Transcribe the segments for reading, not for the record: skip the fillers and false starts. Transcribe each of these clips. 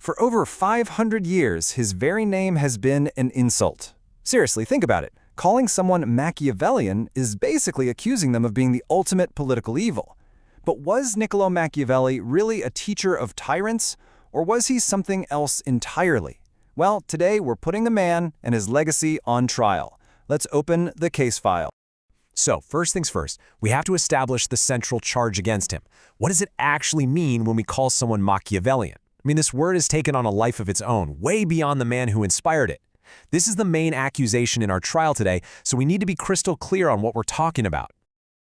For over 500 years, his very name has been an insult. Seriously, think about it. Calling someone Machiavellian is basically accusing them of being the ultimate political evil. But was Niccolo Machiavelli really a teacher of tyrants, or was he something else entirely? Well, today we're putting the man and his legacy on trial. Let's open the case file. So, first things first, we have to establish the central charge against him. What does it actually mean when we call someone Machiavellian? I mean, this word has taken on a life of its own, way beyond the man who inspired it. This is the main accusation in our trial today, so we need to be crystal clear on what we're talking about.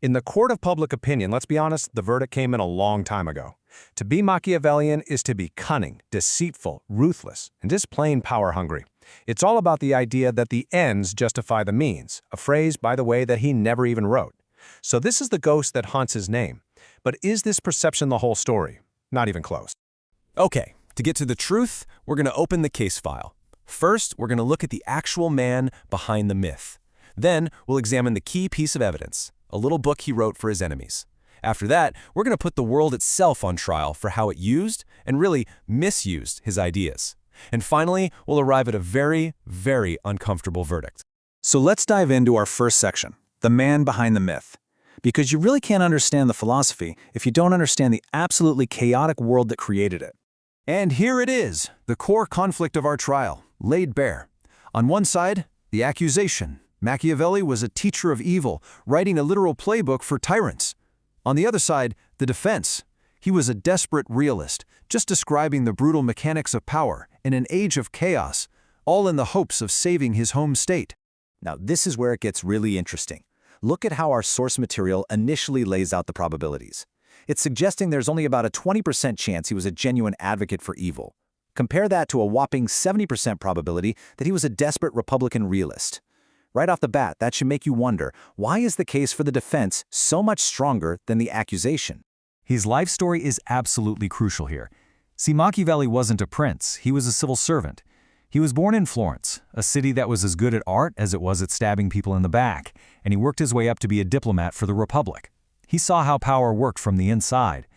In the court of public opinion, let's be honest, the verdict came in a long time ago. To be Machiavellian is to be cunning, deceitful, ruthless, and just plain power-hungry. It's all about the idea that the ends justify the means, a phrase, by the way, that he never even wrote. So this is the ghost that haunts his name. But is this perception the whole story? Not even close. Okay, to get to the truth, we're going to open the case file. First, we're going to look at the actual man behind the myth. Then, we'll examine the key piece of evidence, a little book he wrote for his enemies. After that, we're going to put the world itself on trial for how it used and really misused his ideas. And finally, we'll arrive at a very, very uncomfortable verdict. So let's dive into our first section, the man behind the myth. Because you really can't understand the philosophy if you don't understand the absolutely chaotic world that created it. And here it is, the core conflict of our trial, laid bare. On one side, the accusation. Machiavelli was a teacher of evil, writing a literal playbook for tyrants. On the other side, the defense. He was a desperate realist, just describing the brutal mechanics of power in an age of chaos, all in the hopes of saving his home state. Now, this is where it gets really interesting. Look at how our source material initially lays out the probabilities. It's suggesting there's only about a 20% chance he was a genuine advocate for evil. Compare that to a whopping 70% probability that he was a desperate Republican realist. Right off the bat, that should make you wonder, why is the case for the defense so much stronger than the accusation? His life story is absolutely crucial here. See, Machiavelli wasn't a prince, he was a civil servant. He was born in Florence, a city that was as good at art as it was at stabbing people in the back, and he worked his way up to be a diplomat for the Republic. He saw how power worked from the inside.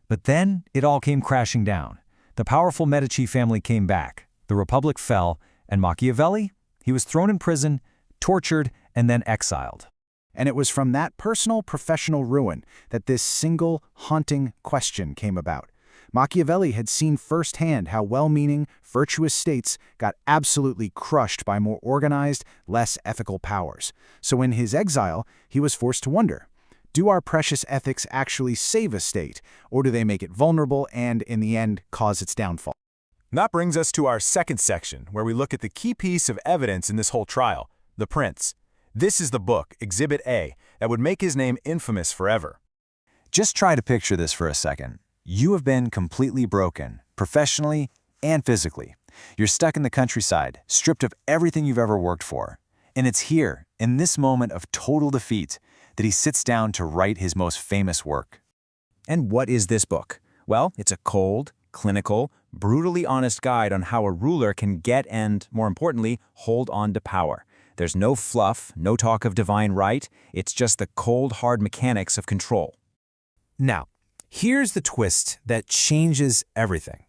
But then, it all came crashing down. The powerful Medici family came back, the Republic fell, and Machiavelli? He was thrown in prison, tortured, and then exiled. And it was from that personal, professional ruin that this single, haunting question came about. Machiavelli had seen firsthand how well-meaning, virtuous states got absolutely crushed by more organized, less ethical powers. So in his exile, he was forced to wonder, do our precious ethics actually save a state, or do they make it vulnerable and, in the end, cause its downfall? That brings us to our second section, where we look at the key piece of evidence in this whole trial, the prince. This is the book, Exhibit A, that would make his name infamous forever. Just try to picture this for a second. You have been completely broken, professionally and physically. You're stuck in the countryside, stripped of everything you've ever worked for. And it's here, in this moment of total defeat, that he sits down to write his most famous work. And what is this book? Well, it's a cold, clinical, brutally honest guide on how a ruler can get and, more importantly, hold on to power. There's no fluff, no talk of divine right. It's just the cold, hard mechanics of control. Now, here's the twist that changes everything.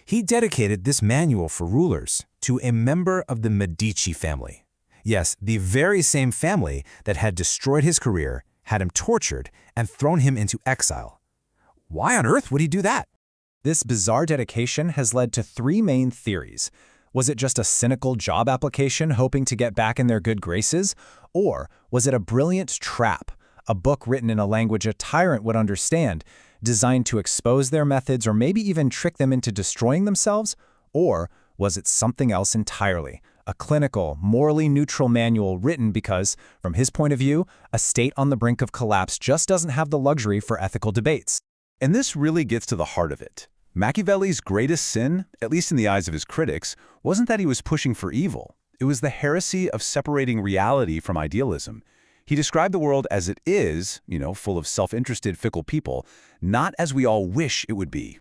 He dedicated this manual for rulers to a member of the Medici family. Yes, the very same family that had destroyed his career, had him tortured, and thrown him into exile. Why on earth would he do that? This bizarre dedication has led to three main theories. Was it just a cynical job application hoping to get back in their good graces? Or was it a brilliant trap, a book written in a language a tyrant would understand, designed to expose their methods or maybe even trick them into destroying themselves? Or was it something else entirely, a clinical, morally neutral manual written because, from his point of view, a state on the brink of collapse just doesn't have the luxury for ethical debates? And this really gets to the heart of it. Machiavelli's greatest sin, at least in the eyes of his critics, wasn't that he was pushing for evil. It was the heresy of separating reality from idealism. He described the world as it is, full of self-interested, fickle people, not as we all wish it would be.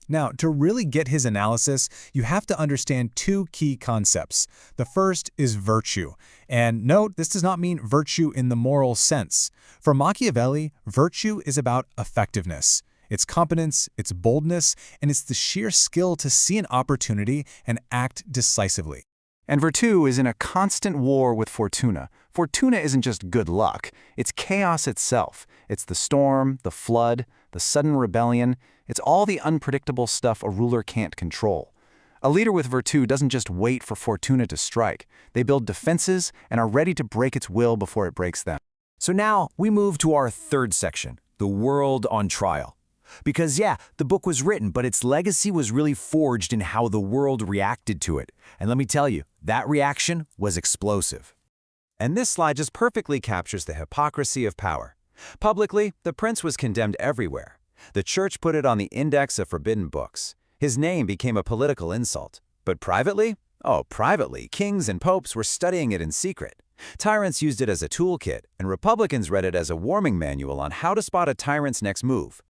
Now, to really get his analysis, you have to understand two key concepts. The first is virtue. And note, this does not mean virtue in the moral sense. For Machiavelli, virtue is about effectiveness. It's competence, it's boldness, and it's the sheer skill to see an opportunity and act decisively. And Virtù is in a constant war with Fortuna. Fortuna isn't just good luck, it's chaos itself. It's the storm, the flood, the sudden rebellion. It's all the unpredictable stuff a ruler can't control. A leader with Virtù doesn't just wait for Fortuna to strike. They build defenses and are ready to break its will before it breaks them. So now we move to our third section, the world on trial. Because yeah, the book was written, but its legacy was really forged in how the world reacted to it. And let me tell you, that reaction was explosive. And this slide just perfectly captures the hypocrisy of power. Publicly, the prince was condemned everywhere. The church put it on the index of forbidden books. His name became a political insult. But privately? Oh, privately, kings and popes were studying it in secret. Tyrants used it as a toolkit, and Republicans read it as a warming manual on how to spot a tyrant's next move.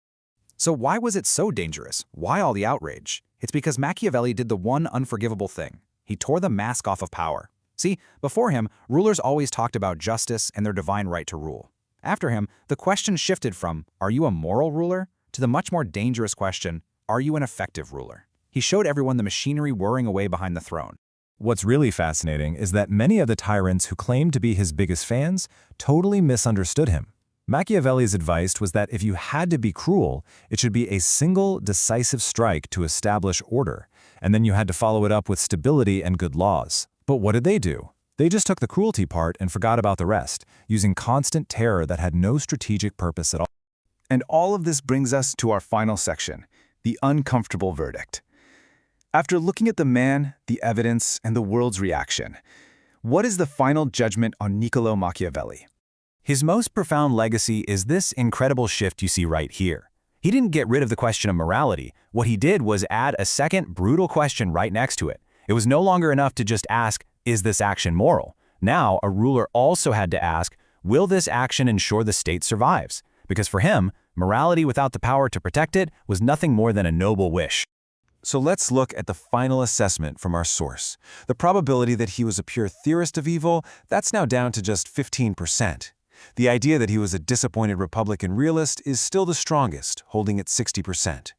So why was it so dangerous? Why all the outrage? It's because Machiavelli did the one unforgivable thing. He tore the mask off of power. See, before him, rulers always talked about justice and their divine right to rule. After him, the question shifted from, are you a moral ruler? To the much more dangerous question, are you an effective ruler? He showed everyone the machinery whirring away behind the throne. What's really fascinating is that many of the tyrants who claimed to be his biggest fans totally misunderstood him. Machiavelli's advice was that if you had to be cruel, it should be a single, decisive strike to establish order, and then you had to follow it up with stability and good laws. But what did they do? They just took the cruelty part and forgot about the rest, using constant terror that had no strategic purpose at all. And all of this brings us to our final section, the uncomfortable verdict. After looking at the man, the evidence, and the world's reaction, what is the final judgment on Niccolò Machiavelli? His most profound legacy is this incredible shift you see right here. He didn't get rid of the question of morality. What he did was add a second, brutal question right next to it. It was no longer enough to just ask, is this action moral? Now, a ruler also had to ask, will this action ensure the state survives? Because for him, morality without the power to protect it was nothing more than a noble wish. So let's look at the final assessment from our source. The probability that he was a pure theorist of evil, that's now down to just 15%. The idea that he was a disappointed Republican realist is still the strongest, holding at 60%.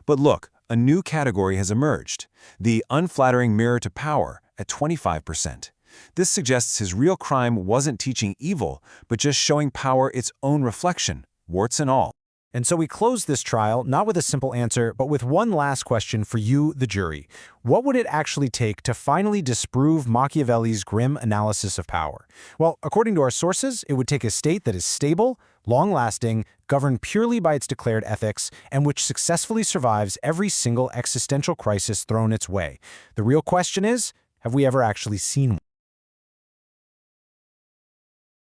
But look, a new category has emerged, the unflattering mirror to power at 25%. This suggests his real crime wasn't teaching evil, but just showing power its own reflection, warts and all. And so we close this trial not with a simple answer, but with one last question for you, the jury. What would it actually take to finally disprove Machiavelli's grim analysis of power? Well, according to our sources, it would take a state that is stable, long-lasting, governed purely by its declared ethics, and which successfully survives every single existential crisis thrown its way. The real question is, have we ever actually seen one?